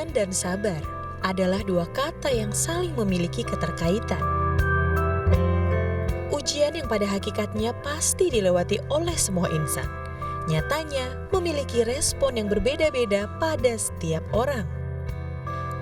Ujian dan sabar adalah dua kata yang saling memiliki keterkaitan. Ujian yang pada hakikatnya pasti dilewati oleh semua insan, nyatanya memiliki respon yang berbeda-beda pada setiap orang.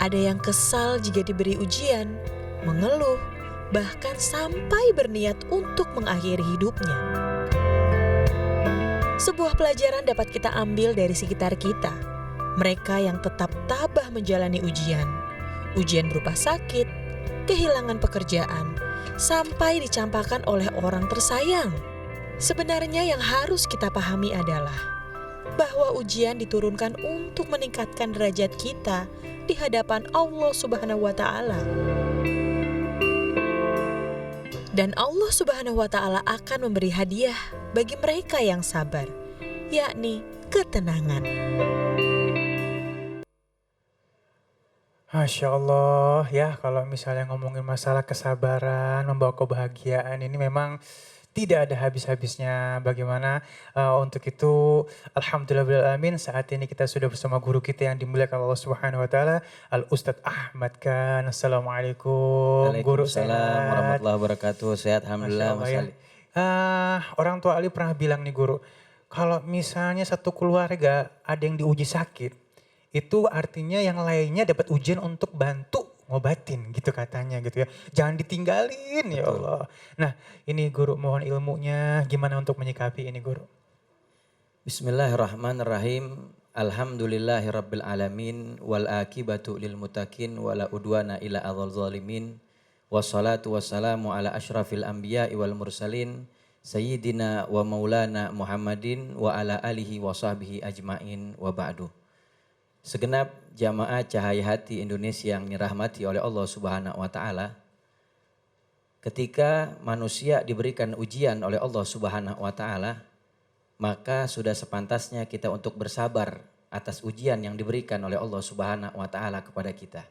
Ada yang kesal jika diberi ujian, mengeluh, bahkan sampai berniat untuk mengakhiri hidupnya. Sebuah pelajaran dapat kita ambil dari sekitar kita. Mereka yang tetap tabah menjalani ujian berupa sakit, kehilangan pekerjaan, sampai dicampakkan oleh orang tersayang. Sebenarnya yang harus kita pahami adalah bahwa ujian diturunkan untuk meningkatkan derajat kita di hadapan Allah Subhanahu wa Ta'ala. Dan Allah Subhanahu wa Ta'ala akan memberi hadiah bagi mereka yang sabar, yakni ketenangan. Masya Allah ya, kalau misalnya ngomongin masalah kesabaran, membawa kebahagiaan ini memang tidak ada habis-habisnya. Bagaimana untuk itu, alhamdulillahirrahmanirrahim, saat ini kita sudah bersama guru kita yang dimuliakan Allah Subhanahu wa Ta'ala, Al Ustadz Ahmad Khan. Assalamualaikum, guru Waalaikumsalam sehat. warahmatullahi wabarakatuh. Sehat, Masya alhamdulillah, Allah Mas ya. Ali. Orang tua Ali pernah bilang nih guru, kalau misalnya satu keluarga ada yang diuji sakit, itu artinya yang lainnya dapat ujian untuk bantu ngobatin gitu katanya gitu ya. Jangan ditinggalin ya Betul. Allah. Nah ini guru mohon ilmunya gimana untuk menyikapi ini guru. Bismillahirrahmanirrahim. Alhamdulillahirabbil alamin wal akibatu lil muttaqin wala udwana illa alal zalimin. Wassalatu wassalamu ala asyrafil anbiya'i wal mursalin sayyidina wa maulana Muhammadin wa ala alihi wa sahbihi ajmain wa ba'du. Segenap jamaah Cahaya Hati Indonesia yang dirahmati oleh Allah Subhanahu wa Ta'ala, ketika manusia diberikan ujian oleh Allah Subhanahu wa Ta'ala, maka sudah sepantasnya kita untuk bersabar atas ujian yang diberikan oleh Allah Subhanahu wa Ta'ala kepada kita.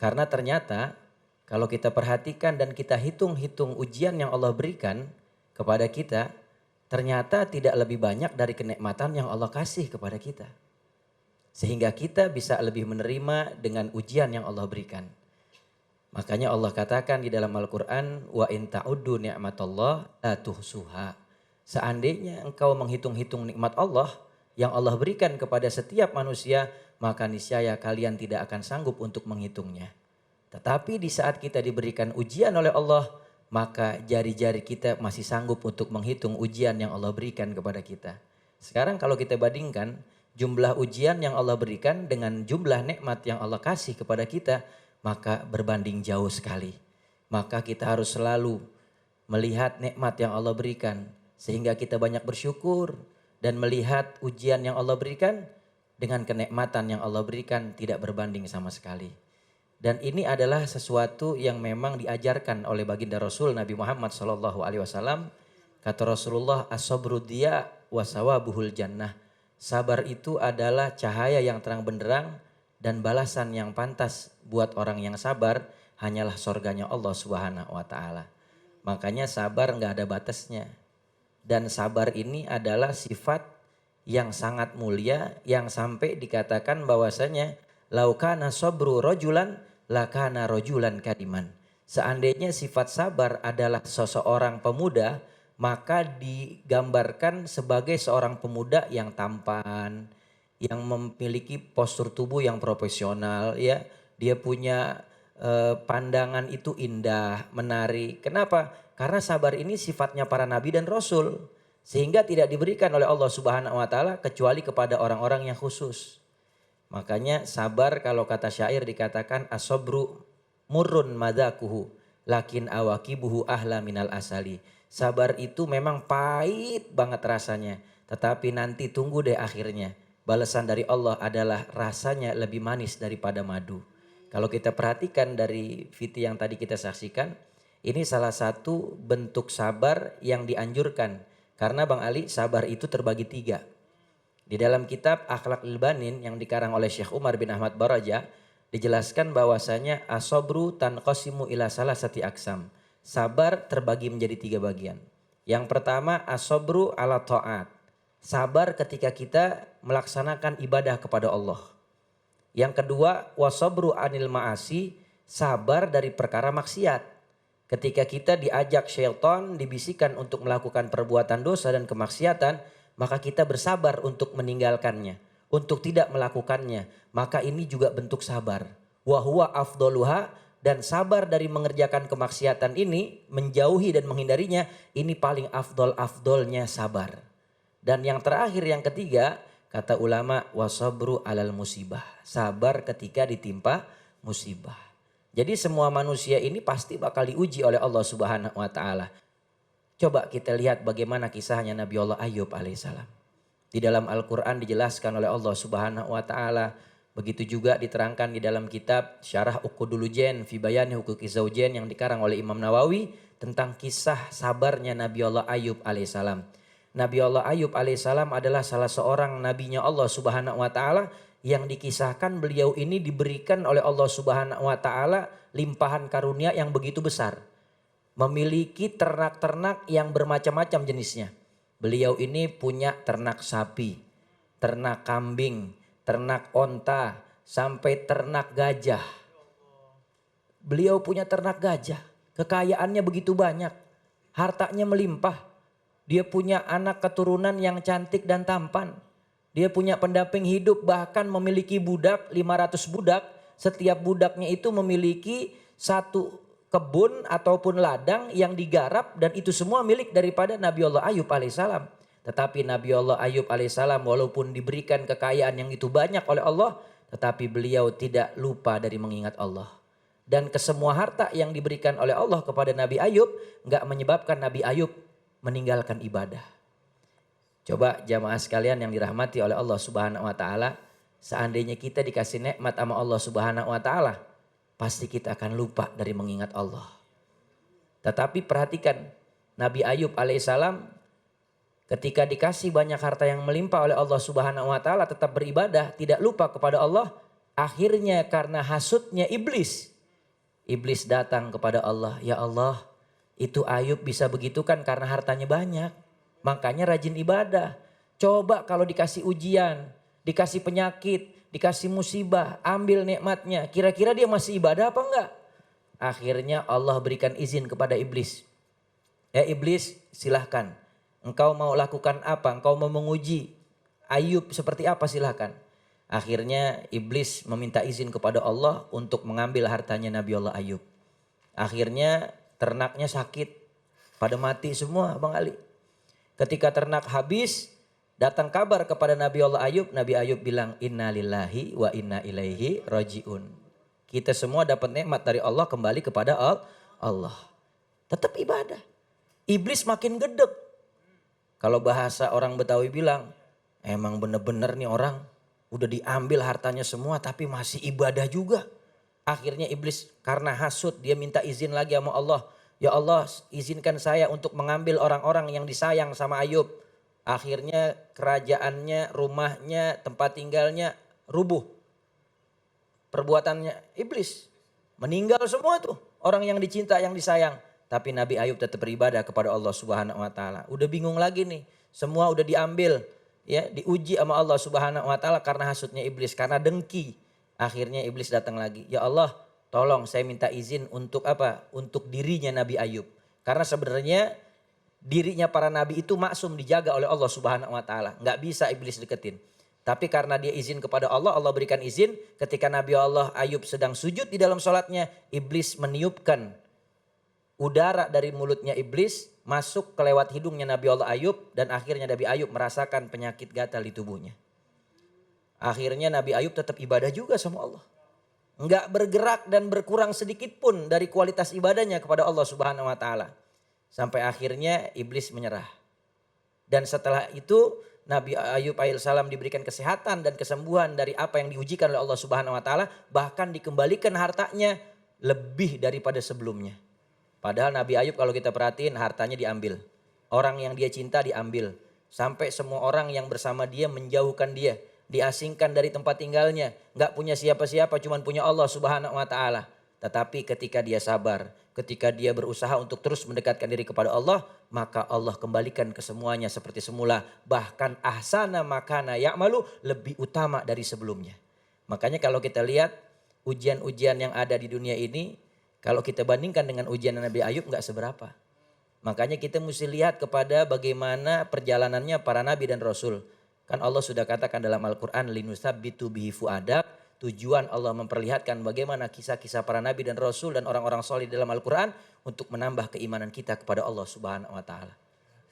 Karena ternyata kalau kita perhatikan dan kita hitung-hitung ujian yang Allah berikan kepada kita, ternyata tidak lebih banyak dari kenikmatan yang Allah kasih kepada kita. Sehingga kita bisa lebih menerima dengan ujian yang Allah berikan. Makanya Allah katakan di dalam Al-Quran, wa in ta'uddu ni'matallah la tuhsuha. Seandainya engkau menghitung-hitung nikmat Allah yang Allah berikan kepada setiap manusia, maka niscaya kalian tidak akan sanggup untuk menghitungnya. Tetapi di saat kita diberikan ujian oleh Allah, maka jari-jari kita masih sanggup untuk menghitung ujian yang Allah berikan kepada kita. Sekarang kalau kita bandingkan jumlah ujian yang Allah berikan dengan jumlah nikmat yang Allah kasih kepada kita, maka berbanding jauh sekali. Maka kita harus selalu melihat nikmat yang Allah berikan sehingga kita banyak bersyukur dan melihat ujian yang Allah berikan dengan kenikmatan yang Allah berikan tidak berbanding sama sekali. Dan ini adalah sesuatu yang memang diajarkan oleh baginda Rasul Nabi Muhammad SAW. Kata Rasulullah, as-sabru diya wa sawabuhul jannah. Sabar itu adalah cahaya yang terang benderang dan balasan yang pantas buat orang yang sabar hanyalah surganya Allah Subhanahu wa Ta'ala. Makanya sabar nggak ada batasnya. Dan sabar ini adalah sifat yang sangat mulia yang sampai dikatakan bahwasanya laukana sabru rojulan lakana rojulan kadiman. Seandainya sifat sabar adalah seseorang pemuda, maka digambarkan sebagai seorang pemuda yang tampan, yang memiliki postur tubuh yang profesional, ya. Dia punya pandangan itu indah, menarik. Kenapa? Karena sabar ini sifatnya para nabi dan rasul, sehingga tidak diberikan oleh Allah Subhanahu wa Ta'ala kecuali kepada orang-orang yang khusus. Makanya sabar kalau kata syair dikatakan as-sabru murrun madzakuhu lakin awakibuhu ahla minal asali. Sabar itu memang pahit banget rasanya, tetapi nanti tunggu deh akhirnya. Balasan dari Allah adalah rasanya lebih manis daripada madu. Kalau kita perhatikan dari video yang tadi kita saksikan, ini salah satu bentuk sabar yang dianjurkan. Karena Bang Ali, sabar itu terbagi 3. Di dalam kitab Akhlaqul Banin yang dikarang oleh Syekh Umar bin Ahmad Baraja, dijelaskan bahwasanya as-sabru tanqasimu ila salasati aqsam. Sabar terbagi menjadi 3 bagian. Yang pertama as-sabru ala ta'at. Sabar ketika kita melaksanakan ibadah kepada Allah. Yang kedua, wasabru anil ma'asi, sabar dari perkara maksiat. Ketika kita diajak syaitan, dibisikkan untuk melakukan perbuatan dosa dan kemaksiatan, maka kita bersabar untuk meninggalkannya, untuk tidak melakukannya. Maka ini juga bentuk sabar. Wa huwa afdoluha, dan sabar dari mengerjakan kemaksiatan ini, menjauhi dan menghindarinya, ini paling afdolnya sabar. Dan yang terakhir, yang ketiga, kata ulama, wasabru alal musibah, sabar ketika ditimpa musibah. Jadi semua manusia ini pasti bakal diuji oleh Allah Subhanahu wa taala. Coba kita lihat bagaimana kisahnya Nabi Allah Ayub alaihissalam. Di dalam Al-Qur'an dijelaskan oleh Allah Subhanahu wa taala. Begitu juga diterangkan di dalam kitab Syarah Uqudul-Jen fi Bayani Huquqi Zaujain yang dikarang oleh Imam Nawawi tentang kisah sabarnya Nabi Allah Ayub alaihissalam. Nabi Allah Ayub alaihissalam adalah salah seorang nabinya Allah Subhanahu wa taala yang dikisahkan beliau ini diberikan oleh Allah Subhanahu wa taala limpahan karunia yang begitu besar. Memiliki ternak-ternak yang bermacam-macam jenisnya. Beliau ini punya ternak sapi, ternak kambing, ternak onta, sampai ternak gajah. Beliau punya ternak gajah, kekayaannya begitu banyak, hartanya melimpah. Dia punya anak keturunan yang cantik dan tampan. Dia punya pendamping hidup, bahkan memiliki budak, 500 budak. Setiap budaknya itu memiliki satu kebun ataupun ladang yang digarap, dan itu semua milik daripada Nabi Allah Ayub alaihissalam. Tetapi Nabi Allah Ayub alaihissalam walaupun diberikan kekayaan yang itu banyak oleh Allah, tetapi beliau tidak lupa dari mengingat Allah. Dan kesemua harta yang diberikan oleh Allah kepada Nabi Ayub gak menyebabkan Nabi Ayub meninggalkan ibadah. Coba jamaah sekalian yang dirahmati oleh Allah Subhanahu wa taala, seandainya kita dikasih nikmat sama Allah Subhanahu wa taala, pasti kita akan lupa dari mengingat Allah. Tetapi perhatikan, Nabi Ayub alaihissalam ketika dikasih banyak harta yang melimpah oleh Allah Subhanahu wa taala tetap beribadah, tidak lupa kepada Allah. Akhirnya karena hasutnya iblis datang kepada Allah, ya Allah, itu Ayub bisa begitu kan karena hartanya banyak. Makanya rajin ibadah. Coba kalau dikasih ujian, dikasih penyakit, dikasih musibah, ambil nikmatnya, kira-kira dia masih ibadah apa enggak? Akhirnya Allah berikan izin kepada iblis. Iblis, silahkan. Engkau mau lakukan apa? Engkau mau menguji Ayub seperti apa, silahkan. Akhirnya iblis meminta izin kepada Allah untuk mengambil hartanya Nabi Allah Ayub. Akhirnya ternaknya sakit, pada mati semua Bang Ali. Ketika ternak habis, datang kabar kepada Nabi Allah Ayub. Nabi Ayub bilang, inna lillahi wa inna ilaihi rajiun. Kita semua dapat nikmat dari Allah, kembali kepada Allah. Tetap ibadah. Iblis makin gedek. Kalau bahasa orang Betawi bilang, emang bener-bener nih orang udah diambil hartanya semua tapi masih ibadah juga. Akhirnya iblis karena hasut dia minta izin lagi sama Allah. Ya Allah, izinkan saya untuk mengambil orang-orang yang disayang sama Ayub. Akhirnya kerajaannya, rumahnya, tempat tinggalnya rubuh. Perbuatannya iblis. Meninggal semua tuh orang yang dicinta, yang disayang. Tapi Nabi Ayub tetap beribadah kepada Allah Subhanahu wa taala. Udah bingung lagi nih. Semua udah diambil, ya, diuji sama Allah Subhanahu wa taala karena hasutnya iblis, karena dengki. Akhirnya iblis datang lagi. Ya Allah, tolong saya minta izin untuk apa? Untuk dirinya Nabi Ayub. Karena sebenarnya dirinya para nabi itu maksum, dijaga oleh Allah Subhanahu wa taala. Enggak bisa iblis deketin. Tapi karena dia izin kepada Allah, Allah berikan izin. Ketika Nabi Allah Ayub sedang sujud di dalam sholatnya, iblis meniupkan udara dari mulutnya iblis masuk ke lewat hidungnya Nabi Allah Ayub, dan akhirnya Nabi Ayub merasakan penyakit gatal di tubuhnya. Akhirnya Nabi Ayub tetap ibadah juga sama Allah. Enggak bergerak dan berkurang sedikit pun dari kualitas ibadahnya kepada Allah Subhanahu wa taala. Sampai akhirnya iblis menyerah. Dan setelah itu Nabi Ayub alaihissalam diberikan kesehatan dan kesembuhan dari apa yang diujikan oleh Allah Subhanahu wa taala, bahkan dikembalikan hartanya lebih daripada sebelumnya. Padahal Nabi Ayub kalau kita perhatiin hartanya diambil. Orang yang dia cinta diambil. Sampai semua orang yang bersama dia menjauhkan dia. Diasingkan dari tempat tinggalnya. Gak punya siapa-siapa, cuma punya Allah Subhanahu wa ta'ala. Tetapi ketika dia sabar, ketika dia berusaha untuk terus mendekatkan diri kepada Allah, maka Allah kembalikan ke semuanya seperti semula. Bahkan ahsana makana ya'malu, lebih utama dari sebelumnya. Makanya kalau kita lihat ujian-ujian yang ada di dunia ini, kalau kita bandingkan dengan ujian Nabi Ayub nggak seberapa. Makanya kita mesti lihat kepada bagaimana perjalanannya para nabi dan rasul. Kan Allah sudah katakan dalam Al-Quran, linusabbitu bihi fuadak. Tujuan Allah memperlihatkan bagaimana kisah-kisah para nabi dan rasul dan orang-orang soleh dalam Al-Quran untuk menambah keimanan kita kepada Allah Subhanahu wa taala.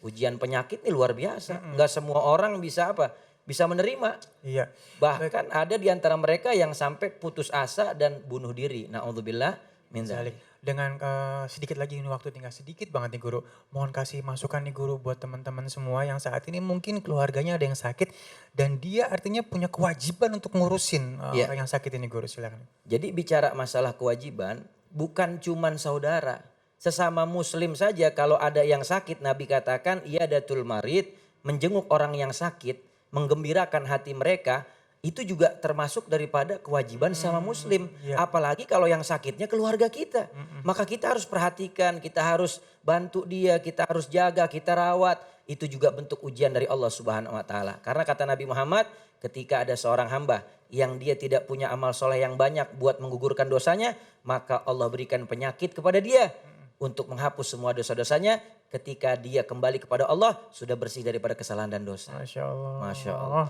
Ujian penyakit ini luar biasa. Enggak semua orang bisa apa? Bisa menerima. Iya. Bahkan ada di antara mereka yang sampai putus asa dan bunuh diri. Na'udzubillah min Zalik. dzalik. Dengan sedikit lagi ini waktu tinggal sedikit banget nih guru. Mohon kasih masukan nih guru buat teman-teman semua yang saat ini mungkin keluarganya ada yang sakit dan dia artinya punya kewajiban untuk ngurusin Iya. orang yang sakit ini guru, silakan. Jadi bicara masalah kewajiban bukan cuman saudara. Sesama muslim saja kalau ada yang sakit, Nabi katakan iyadatul marid, menjenguk orang yang sakit, menggembirakan hati mereka, itu juga termasuk daripada kewajiban sama muslim. Iya. Apalagi kalau yang sakitnya keluarga kita. Maka kita harus perhatikan, kita harus bantu dia, kita harus jaga, kita rawat. Itu juga bentuk ujian dari Allah Subhanahu wa taala. Karena kata Nabi Muhammad, ketika ada seorang hamba yang dia tidak punya amal soleh yang banyak buat menggugurkan dosanya, maka Allah berikan penyakit kepada dia untuk menghapus semua dosa-dosanya. Ketika dia kembali kepada Allah, sudah bersih daripada kesalahan dan dosa. Masya Allah. Masya Allah.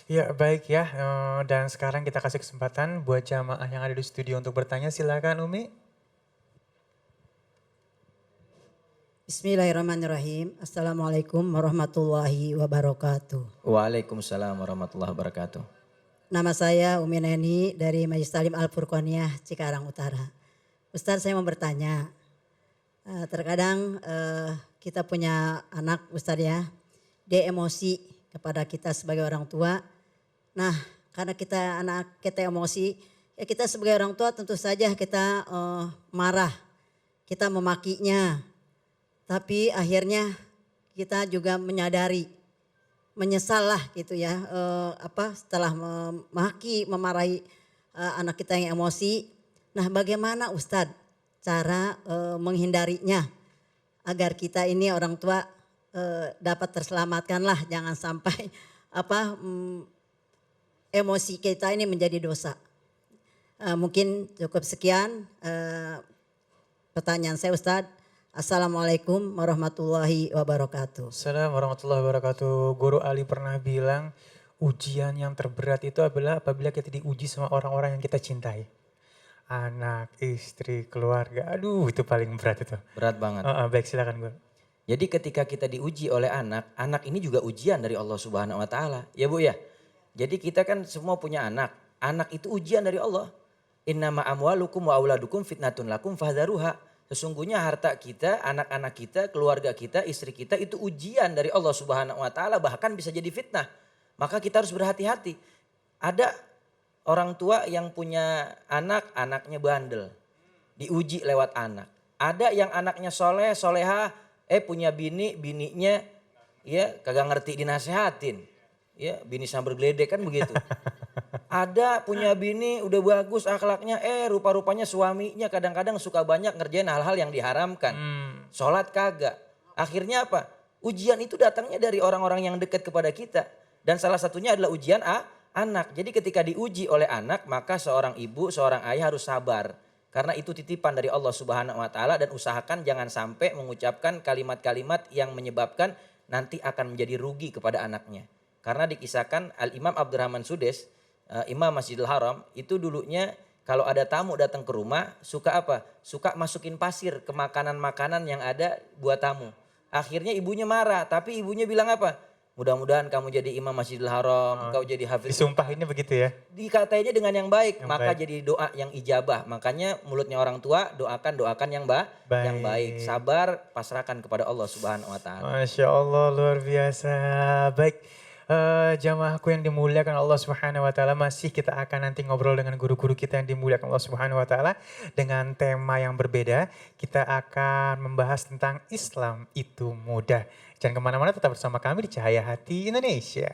Ya baik ya, dan sekarang kita kasih kesempatan buat jamaah yang ada di studio untuk bertanya, silakan Umi. Bismillahirrahmanirrahim. Assalamualaikum warahmatullahi wabarakatuh. Waalaikumsalam warahmatullahi wabarakatuh. Nama saya Umi Neni dari Majelis Talim Al-Furqaniyah Cikarang Utara. Ustaz, saya mau bertanya. Terkadang kita punya anak Ustaz ya, dia emosi kepada kita sebagai orang tua. Nah, karena anak kita emosi, ya kita sebagai orang tua tentu saja kita marah, kita memakinya. Tapi akhirnya kita juga menyadari, menyesal lah gitu ya, setelah memaki, memarahi anak kita yang emosi. Nah, bagaimana Ustadz cara menghindarinya agar kita ini orang tua dapat terselamatkan lah, jangan sampai emosi kita ini menjadi dosa. Mungkin cukup sekian pertanyaan saya Ustadz. Assalamualaikum warahmatullahi wabarakatuh. Assalamualaikum warahmatullahi wabarakatuh. Guru Ali pernah bilang ujian yang terberat itu adalah apabila kita diuji sama orang-orang yang kita cintai. Anak, istri, keluarga, aduh itu paling berat itu. Berat banget. Baik silakan Guru. Jadi ketika kita diuji oleh anak, anak ini juga ujian dari Allah Subhanahu wa taala. Ya Bu ya. Jadi kita kan semua punya anak. Anak itu ujian dari Allah. Innama amwalukum wa auladukum fitnatun lakum fahdharuha. Sesungguhnya harta kita, anak-anak kita, keluarga kita, istri kita itu ujian dari Allah Subhanahu wa taala, bahkan bisa jadi fitnah. Maka kita harus berhati-hati. Ada orang tua yang punya anak, anaknya bandel. Diuji lewat anak. Ada yang anaknya soleh, soleha, punya bini, bininya ya kagak ngerti dinasehatin. Ya, bini sambar geledek kan begitu. Ada punya bini udah bagus akhlaknya, rupa-rupanya suaminya kadang-kadang suka banyak ngerjain hal-hal yang diharamkan. Sholat kagak. Akhirnya apa? Ujian itu datangnya dari orang-orang yang dekat kepada kita. Dan salah satunya adalah ujian anak. Jadi ketika diuji oleh anak, maka seorang ibu, seorang ayah harus sabar. Karena itu titipan dari Allah Subhanahu wa taala, dan usahakan jangan sampai mengucapkan kalimat-kalimat yang menyebabkan nanti akan menjadi rugi kepada anaknya. Karena dikisahkan Al-Imam Abdurrahman Sudes, Imam Masjidil Haram, itu dulunya kalau ada tamu datang ke rumah suka apa? Suka masukin pasir ke makanan-makanan yang ada buat tamu. Akhirnya ibunya marah, tapi ibunya bilang apa? Mudah-mudahan kamu jadi imam Masjidil Haram, kau jadi hafiz. Disumpahinnya begitu ya? Dikatainya dengan yang baik, Yang maka baik. jadi doa yang ijabah. Makanya mulutnya orang tua doakan yang yang baik. Sabar, pasrahkan kepada Allah Subhanahu wa taala. Masya Allah luar biasa. Baik. Jamaahku yang dimuliakan Allah Subhanahu wa taala, masih kita akan nanti ngobrol dengan guru-guru kita yang dimuliakan Allah Subhanahu wa taala dengan tema yang berbeda. Kita akan membahas tentang Islam itu mudah. Jangan kemana-mana, tetap bersama kami di Cahaya Hati Indonesia.